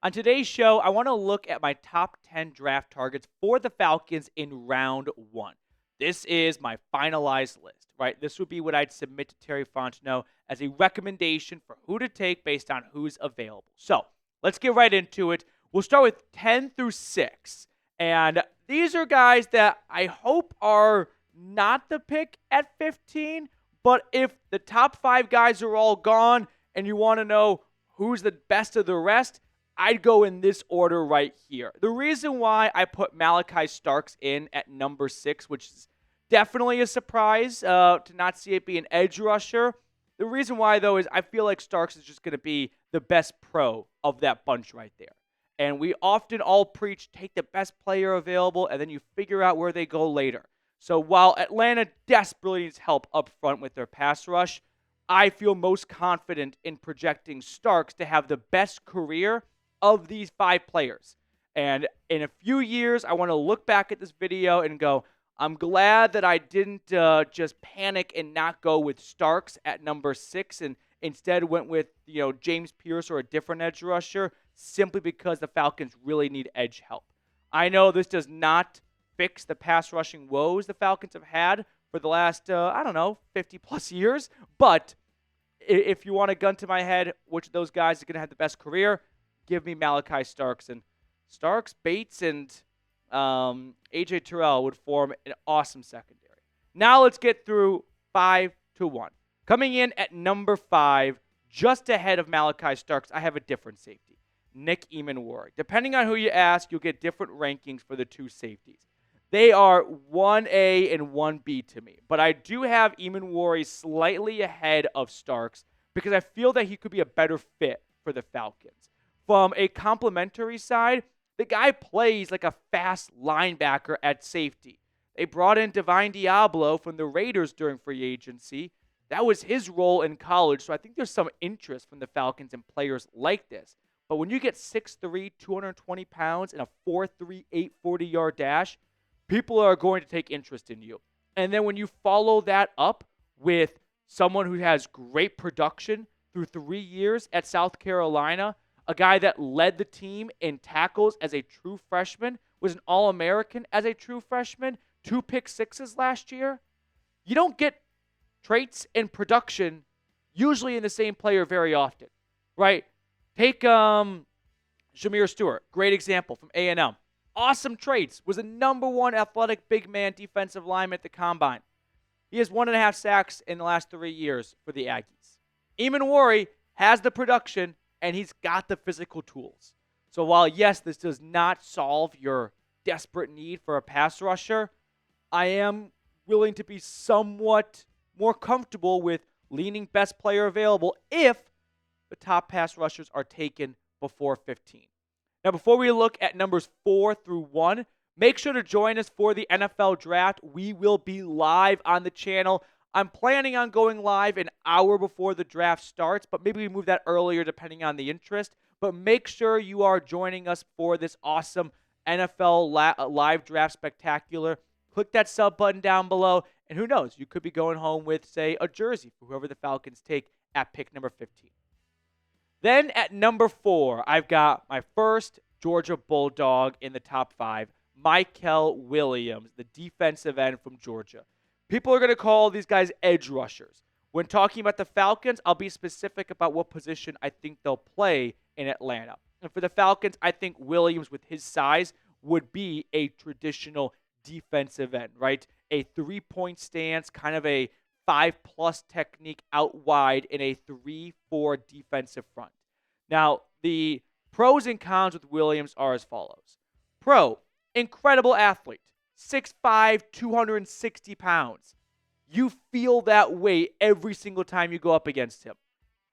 On today's show, I want to look at my top 10 draft targets for the Falcons in round one. This is my finalized list, right? This would be what I'd submit to Terry Fontenot as a recommendation for who to take based on who's available. So let's get right into it. We'll start with 10 through 6. And these are guys that I hope are not the pick at 15. But if the top 5 guys are all gone and you want to know who's the best of the rest, I'd go in this order right here. The reason why I put Malaki Starks in at number 6, which is definitely a surprise to not see it be an edge rusher. The reason why, though, is I feel like Starks is just going to be the best pro of that bunch right there. And we often all preach, take the best player available, and then you figure out where they go later. So while Atlanta desperately needs help up front with their pass rush, I feel most confident in projecting Starks to have the best career of these 5 players. And in a few years, I want to look back at this video and go, I'm glad that I didn't just panic and not go with Starks at number 6 and instead went with James Pearce or a different edge rusher simply because the Falcons really need edge help. I know this does not fix the pass rushing woes the Falcons have had for the last, 50 plus years, but if you want a gun to my head, which of those guys is going to have the best career, give me Malaki Starks. And Starks, Bates, and A.J. Terrell would form an awesome secondary. Now let's get through 5 to 1. Coming in at number 5, just ahead of Malaki Starks, I have a different safety, Nick Emmanwori. Depending on who you ask, you'll get different rankings for the 2 safeties. They are 1A and 1B to me. But I do have Emmanwori slightly ahead of Starks because I feel that he could be a better fit for the Falcons. From a complementary side, the guy plays like a fast linebacker at safety. They brought in Divine Diablo from the Raiders during free agency. That was his role in college, so I think there's some interest from the Falcons in players like this. But when you get 6'3", 220 pounds, and a 4.3, 840-yard dash, people are going to take interest in you. And then when you follow that up with someone who has great production through 3 years at South Carolina, a guy that led the team in tackles as a true freshman, was an All-American as a true freshman, 2 pick-6s last year. You don't get traits and production usually in the same player very often, right? Take Jameer Stewart, great example from A&M. Awesome traits, was a number 1 athletic big man defensive lineman at the Combine. He has 1.5 sacks in the last 3 years for the Aggies. Emmanwori has the production, and he's got the physical tools. So while, yes, this does not solve your desperate need for a pass rusher, I am willing to be somewhat more comfortable with leaning best player available if the top pass rushers are taken before 15. Now, before we look at numbers 4 through 1, make sure to join us for the NFL Draft. We will be live on the channel. I'm planning on going live an hour before the draft starts, but maybe we move that earlier depending on the interest. But make sure you are joining us for this awesome NFL live draft spectacular. Click that sub button down below, and who knows, you could be going home with, say, a jersey for whoever the Falcons take at pick number 15. Then at number 4, I've got my first Georgia Bulldog in the top 5, Mykel Williams, the defensive end from Georgia. People are going to call these guys edge rushers. When talking about the Falcons, I'll be specific about what position I think they'll play in Atlanta. And for the Falcons, I think Williams, with his size, would be a traditional defensive end, right? A 3-point stance, kind of a 5+ technique out wide in a 3-4 defensive front. Now, the pros and cons with Williams are as follows. Pro, incredible athlete. 6'5", 260 pounds. You feel that weight every single time you go up against him.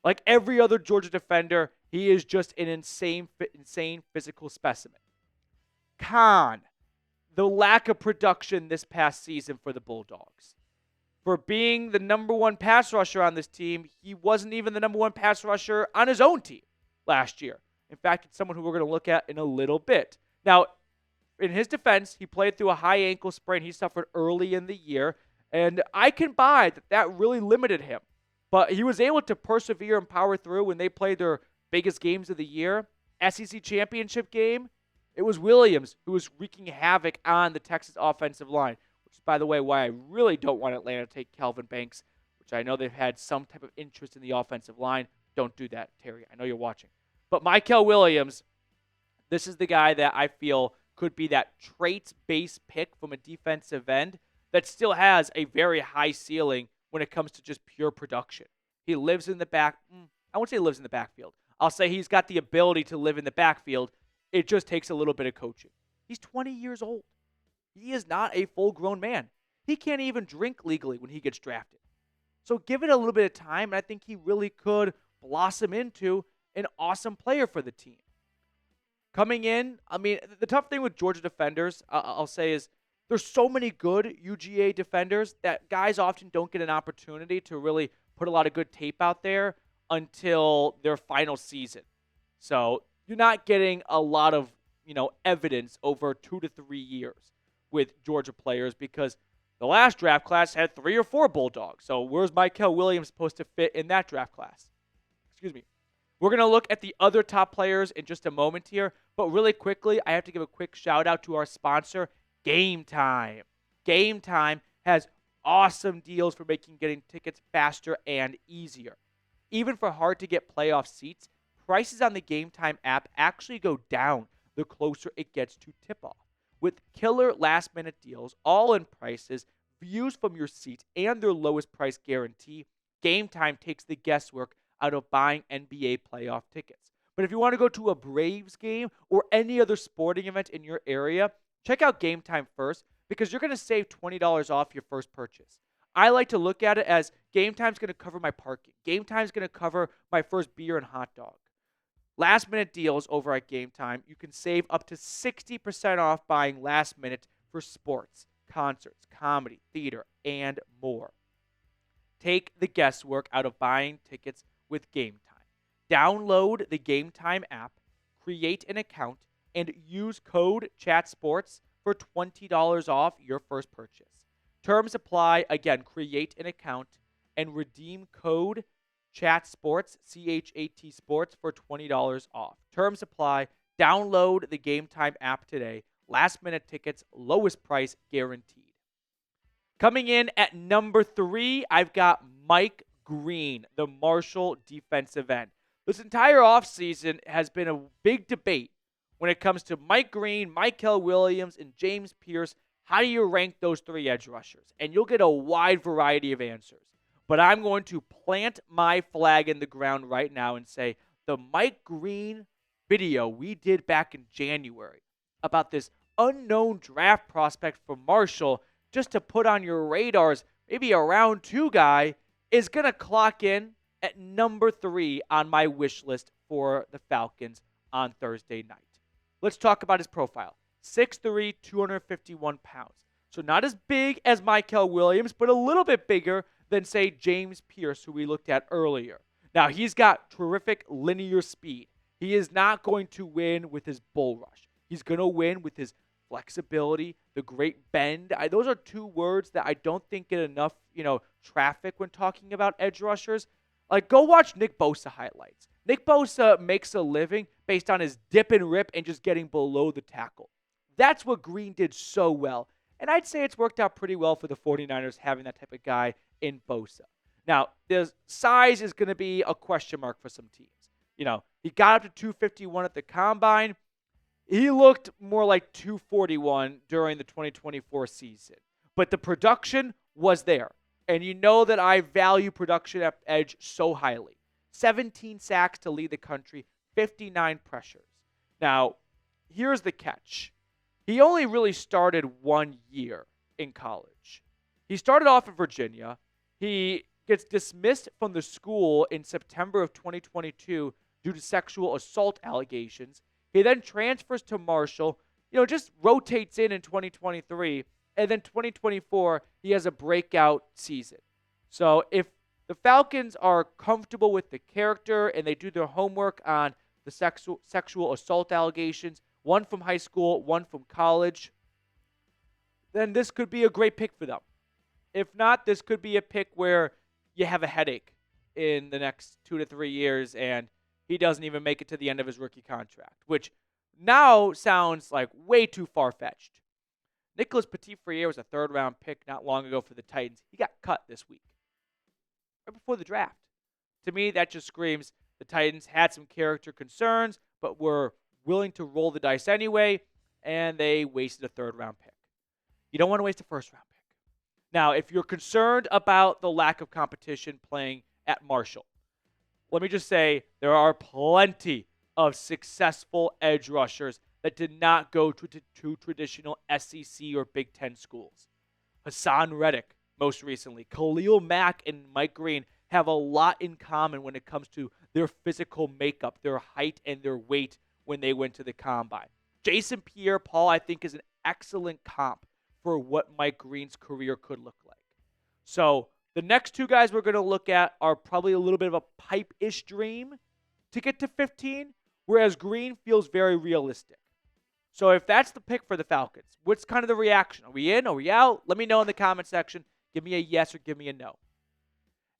Like every other Georgia defender, he is just an insane physical specimen. Con, the lack of production this past season for the Bulldogs. For being the number 1 pass rusher on this team, he wasn't even the number 1 pass rusher on his own team last year. In fact, it's someone who we're going to look at in a little bit. Now, in his defense, he played through a high ankle sprain he suffered early in the year, And I can buy that really limited him. But he was able to persevere and power through when they played their biggest games of the year. SEC championship game, it was Williams who was wreaking havoc on the Texas offensive line, which is, by the way, why I really don't want Atlanta to take Calvin Banks, which I know they've had some type of interest in the offensive line. Don't do that, Terry. I know you're watching. But Mykel Williams, this is the guy that I feel could be that traits-based pick from a defensive end that still has a very high ceiling when it comes to just pure production. He lives in the back. I won't say lives in the backfield. I'll say he's got the ability to live in the backfield. It just takes a little bit of coaching. He's 20 years old. He is not a full-grown man. He can't even drink legally when he gets drafted. So give it a little bit of time, and I think he really could blossom into an awesome player for the team. Coming in, I mean, the tough thing with Georgia defenders, I'll say, is there's so many good UGA defenders that guys often don't get an opportunity to really put a lot of good tape out there until their final season. So you're not getting a lot of, evidence over 2 to 3 years with Georgia players because the last draft class had 3 or 4 Bulldogs. So where's Mykel Williams supposed to fit in that draft class? Excuse me. We're going to look at the other top players in just a moment here, but really quickly, I have to give a quick shout out to our sponsor, Game Time. Game Time has awesome deals for making getting tickets faster and easier. Even for hard-to-get playoff seats, prices on the Game Time app actually go down the closer it gets to tip-off. With killer last-minute deals, all-in prices, views from your seats, and their lowest price guarantee, Game Time takes the guesswork out of buying NBA playoff tickets. But if you want to go to a Braves game or any other sporting event in your area, check out Game Time first because you're going to save $20 off your first purchase. I like to look at it as Game Time's going to cover my parking. Game Time's going to cover my first beer and hot dog. Last minute deals over at Game Time. You can save up to 60% off buying last minute for sports, concerts, comedy, theater, and more. Take the guesswork out of buying tickets with Game Time. Download the Game Time app, create an account, and use code CHATSPORTS for $20 off your first purchase. Terms apply. Again, create an account and redeem code CHATSPORTS, CHAT Sports, for $20 off. Terms apply. Download the Game Time app today. Last minute tickets, lowest price guaranteed. Coming in at number 3, I've got Mike Green, the Marshall defensive end. This entire offseason has been a big debate when it comes to Mike Green, Mykel Williams, and James Pearce. How do you rank those 3 edge rushers? And you'll get a wide variety of answers. But I'm going to plant my flag in the ground right now and say the Mike Green video we did back in January about this unknown draft prospect for Marshall, just to put on your radars, maybe a round 2 guy, is going to clock in at number 3 on my wish list for the Falcons on Thursday night. Let's talk about his profile. 6'3", 251 pounds. So not as big as Mykel Williams, but a little bit bigger than, say, James Pearce, who we looked at earlier. Now, he's got terrific linear speed. He is not going to win with his bull rush. He's going to win with his flexibility, the great bend. Those are 2 words that I don't think get enough, traffic when talking about edge rushers. Like, go watch Nick Bosa highlights. Nick Bosa makes a living based on his dip and rip and just getting below the tackle. That's what Green did so well. And I'd say it's worked out pretty well for the 49ers having that type of guy in Bosa. Now, the size is going to be a question mark for some teams. He got up to 251 at the combine. He looked more like 241 during the 2024 season. But the production was there. And you know that I value production at edge so highly. 17 sacks to lead the country, 59 pressures. Now, here's the catch. He only really started 1 year in college. He started off in Virginia. He gets dismissed from the school in September of 2022 due to sexual assault allegations. He then transfers to Marshall, just rotates in 2023, and then 2024, he has a breakout season. So if the Falcons are comfortable with the character and they do their homework on the sexual assault allegations, one from high school, one from college, then this could be a great pick for them. If not, this could be a pick where you have a headache in the next 2 to 3 years and he doesn't even make it to the end of his rookie contract, which now sounds like way too far-fetched. Nicholas Petit-Frere was a third-round pick not long ago for the Titans. He got cut this week, right before the draft. To me, that just screams the Titans had some character concerns, but were willing to roll the dice anyway, and they wasted a third-round pick. You don't want to waste a first-round pick. Now, if you're concerned about the lack of competition playing at Marshall, let me just say there are plenty of successful edge rushers that did not go to traditional SEC or Big Ten schools. Hassan Reddick, most recently. Khalil Mack and Mike Green have a lot in common when it comes to their physical makeup, their height, and their weight when they went to the combine. Jason Pierre-Paul, I think, is an excellent comp for what Mike Green's career could look like. So the next two guys we're going to look at are probably a little bit of a pipe-ish dream to get to 15, whereas Green feels very realistic. So if that's the pick for the Falcons, what's kind of the reaction? Are we in? Are we out? Let me know in the comment section. Give me a yes or give me a no.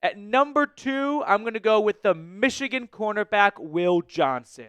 At number 2, I'm going to go with the Michigan cornerback, Will Johnson.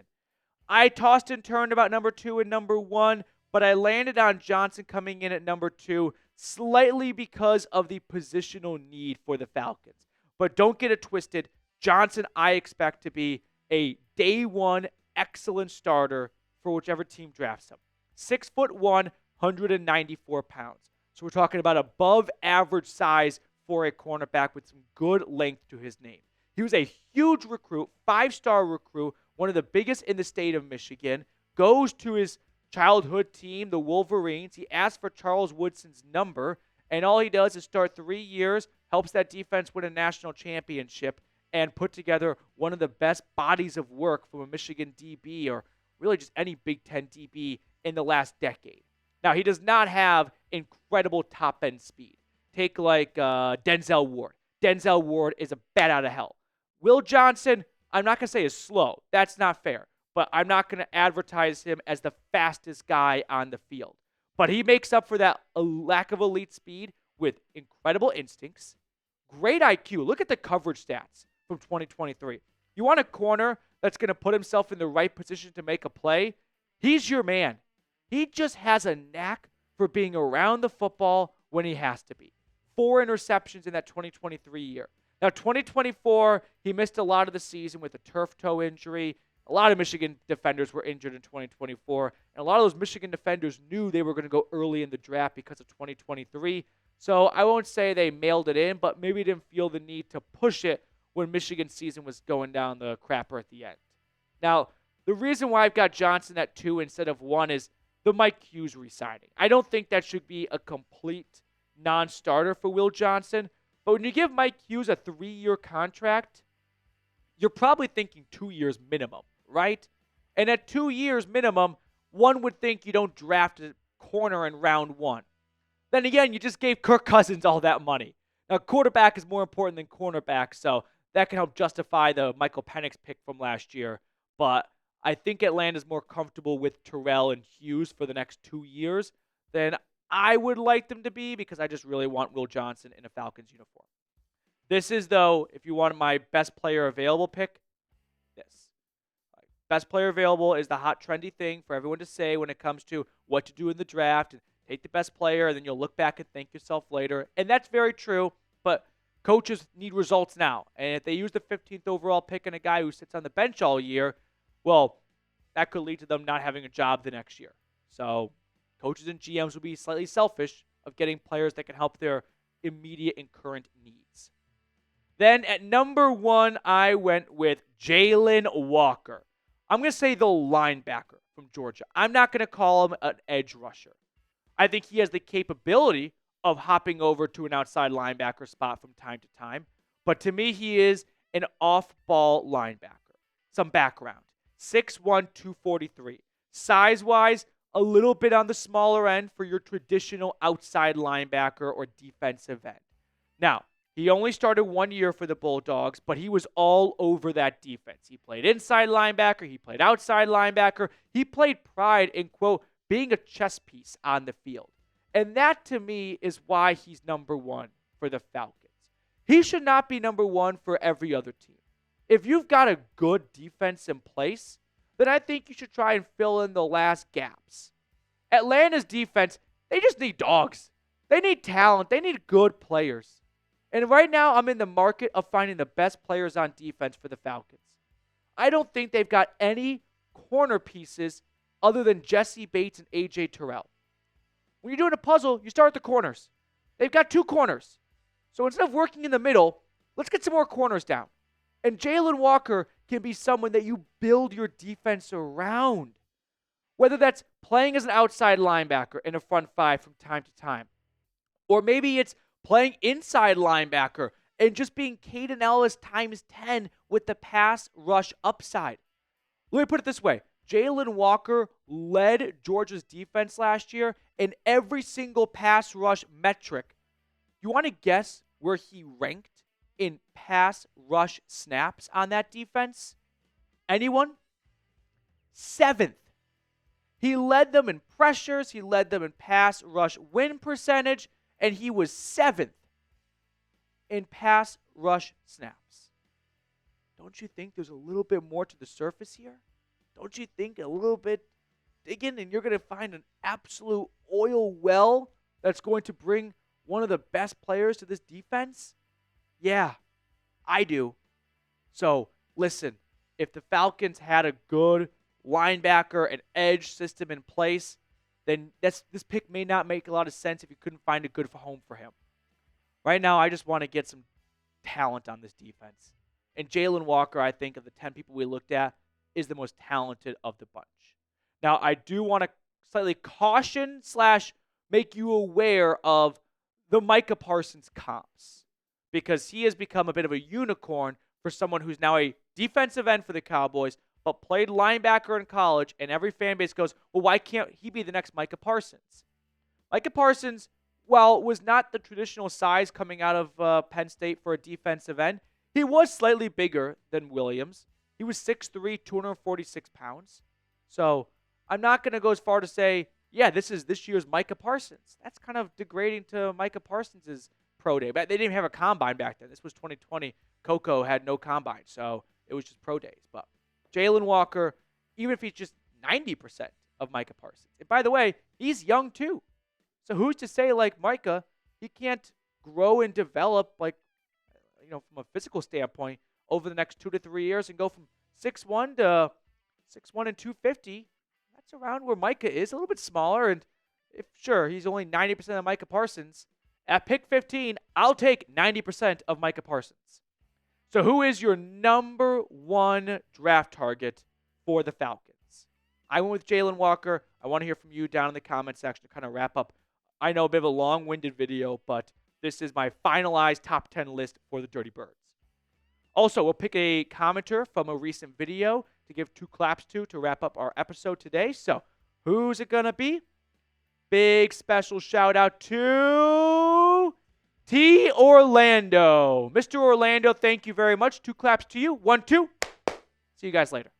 I tossed and turned about number 2 and number 1, but I landed on Johnson coming in at number 2 slightly because of the positional need for the Falcons. But don't get it twisted. Johnson, I expect to be a day one excellent starter for whichever team drafts him. 6'1", 194 pounds. So we're talking about above average size for a cornerback with some good length to his name. He was a huge recruit, 5-star recruit, one of the biggest in the state of Michigan, goes to his childhood team, the Wolverines. He asked for Charles Woodson's number, and all he does is start 3 years, helps that defense win a national championship, and put together one of the best bodies of work from a Michigan DB or really just any Big Ten DB in the last decade. Now, he does not have incredible top-end speed. Take like Denzel Ward. Denzel Ward is a bat out of hell. Will Johnson, I'm not going to say is slow. That's not fair. But I'm not going to advertise him as the fastest guy on the field. But he makes up for that lack of elite speed with incredible instincts, great IQ. Look at the coverage stats from 2023. You want a corner that's going to put himself in the right position to make a play? He's your man. He just has a knack for being around the football when he has to be. 4 interceptions in that 2023 year. Now, 2024, he missed a lot of the season with a turf toe injury. A lot of Michigan defenders were injured in 2024, and a lot of those Michigan defenders knew they were going to go early in the draft because of 2023. So I won't say they mailed it in, but maybe didn't feel the need to push it when Michigan's season was going down the crapper at the end. Now, the reason why I've got Johnson at 2 instead of 1 is the Mike Hughes re-signing. I don't think that should be a complete non-starter for Will Johnson, but when you give Mike Hughes a 3-year contract, you're probably thinking 2 years minimum, right? And at 2 years minimum, one would think you don't draft a corner in round 1. Then again, you just gave Kirk Cousins all that money. Now, quarterback is more important than cornerback, so that can help justify the Michael Penix pick from last year. But I think Atlanta's more comfortable with Terrell and Hughes for the next 2 years than I would like them to be because I just really want Will Johnson in a Falcons uniform. This is, though, if you want my best player available pick, this. Best player available is the hot, trendy thing for everyone to say when it comes to what to do in the draft. And take the best player, and then you'll look back and thank yourself later. And that's very true, but coaches need results now. And if they use the 15th overall pick on a guy who sits on the bench all year, well, that could lead to them not having a job the next year. So coaches and GMs will be slightly selfish of getting players that can help their immediate and current needs. Then at number 1, I went with Jalon Walker. I'm going to say the linebacker from Georgia. I'm not going to call him an edge rusher. I think he has the capability of hopping over to an outside linebacker spot from time to time. But to me, he is an off-ball linebacker. Some background. 6'1", 243. Size-wise, a little bit on the smaller end for your traditional outside linebacker or defensive end. Now, he only started 1 year for the Bulldogs, but he was all over that defense. He played inside linebacker. He played outside linebacker. He played pride in, quote, being a chess piece on the field. And that, to me, is why he's number 1 for the Falcons. He should not be number one for every other team. If you've got a good defense in place, then I think you should try and fill in the last gaps. Atlanta's defense, they just need dogs. They need talent. They need good players. And right now, I'm in the market of finding the best players on defense for the Falcons. I don't think they've got any corner pieces other than Jesse Bates and A.J. Terrell. When you're doing a puzzle, you start at the corners. They've got 2 corners. So instead of working in the middle, let's get some more corners down. And Jalon Walker can be someone that you build your defense around. Whether that's playing as an outside linebacker in a front 5 from time to time. Or maybe it's playing inside linebacker and just being Caden Ellis times 10 with the pass rush upside. Let me put it this way. Jalon Walker led Georgia's defense last year in every single pass rush metric. You want to guess where he ranked in pass rush snaps on that defense? Anyone? 7th. He led them in pressures, he led them in pass rush win percentage, and he was 7th in pass rush snaps. Don't you think there's a little bit more to the surface here? Don't you think a little bit digging and you're going to find an absolute oil well that's going to bring one of the best players to this defense? Yeah, I do. So, listen, if the Falcons had a good linebacker and edge system in place, then this pick may not make a lot of sense if you couldn't find a good home for him. Right now, I just want to get some talent on this defense. And Jalon Walker, I think, of the 10 people we looked at, is the most talented of the bunch. Now, I do want to slightly caution / make you aware of the Micah Parsons comps, because he has become a bit of a unicorn for someone who's now a defensive end for the Cowboys, but played linebacker in college, and every fan base goes, well, why can't he be the next Micah Parsons? Micah Parsons, while was not the traditional size coming out of Penn State for a defensive end, he was slightly bigger than Williams. He was 6'3", 246 pounds. So I'm not going to go as far to say, yeah, this is this year's Micah Parsons. That's kind of degrading to Micah Parsons' pro day. But they didn't even have a combine back then. This was 2020. Coco had no combine, so it was just pro days. But Jalon Walker, even if he's just 90% of Micah Parsons. And by the way, he's young too. So who's to say, like Micah, he can't grow and develop, like, from a physical standpoint over the next 2 to 3 years and go from 6'1" to 6'1" and 250. That's around where Micah is, a little bit smaller. And if, sure, he's only 90% of Micah Parsons, at pick 15, I'll take 90% of Micah Parsons. So who is your number 1 draft target for the Falcons? I went with Jalon Walker. I want to hear from you down in the comment section to kind of wrap up. I know a bit of a long-winded video, but this is my finalized top 10 list for the Dirty Birds. Also, we'll pick a commenter from a recent video to give 2 claps to wrap up our episode today. So who's it going to be? Big special shout out to T. Orlando. Mr. Orlando, thank you very much. 2 claps to you. 1, 2. See you guys later.